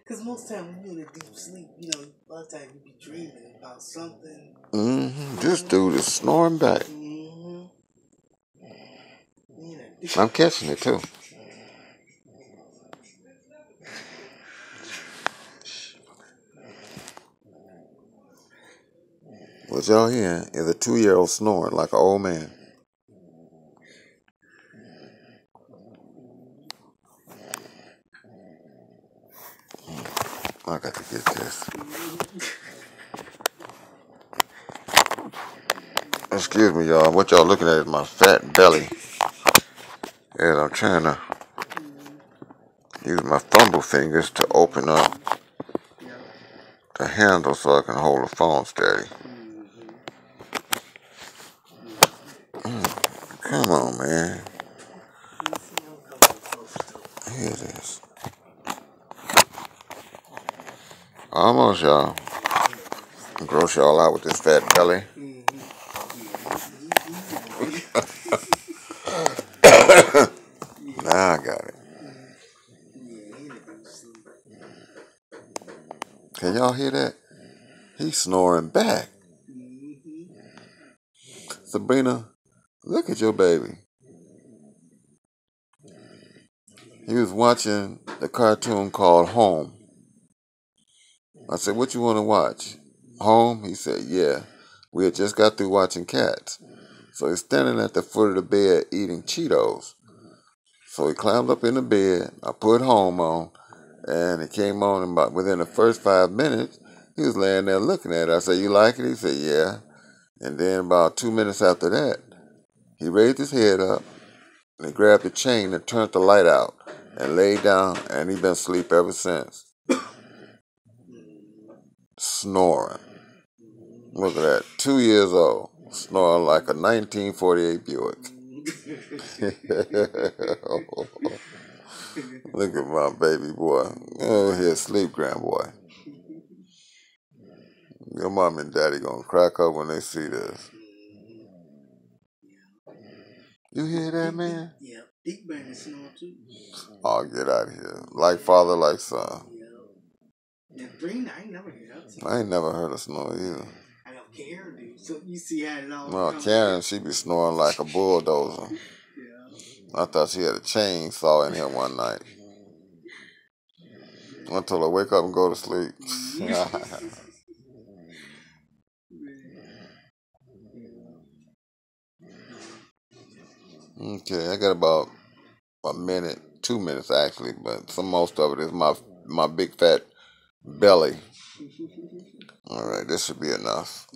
Because most time when you're in a deep sleep, you know, a lot of times you be dreaming about something. This dude is snoring back. I'm catching it too. What y'all hearing is a 2-year-old snoring like an old man. I got to get this. Excuse me, y'all. What y'all looking at is my fat belly. And I'm trying to use my thumb fingers to open up the handle so I can hold the phone steady. Come on, man. Here it is. Almost, y'all. Gross y'all out with this fat belly. Now I got it. Can y'all hear that? He's snoring back. Sabrina, look at your baby. He was watching the cartoon called Home. I said, what you want to watch? Home? He said, yeah. We had just got through watching Cats. So he's standing at the foot of the bed eating Cheetos. So he climbed up in the bed. I put Home on. And it came on about within the first 5 minutes. He was laying there looking at it. I said, you like it? He said, yeah. And then about 2 minutes after that, he raised his head up and he grabbed the chain and turned the light out and laid down, and he's been asleep ever since. Snoring. Look at that. 2 years old. Snoring like a 1948 Buick. Look at my baby boy. Oh, here, sleep, grandboy. Your mom and daddy gonna crack up when they see this. You hear that, man? Yeah, Big Man is snore too. Oh, get out of here. Like father, like son. Yeah. And Brina, I ain't never heard that. I ain't never heard her snore either. I know Karen do. So you see how it all No, Karen, she be snoring like a bulldozer. Yeah. I thought she had a chainsaw in here one night. I told her, wake up and go to sleep. Okay, I got about a minute, 2 minutes actually, but most of it is my big fat belly. All right, this should be enough.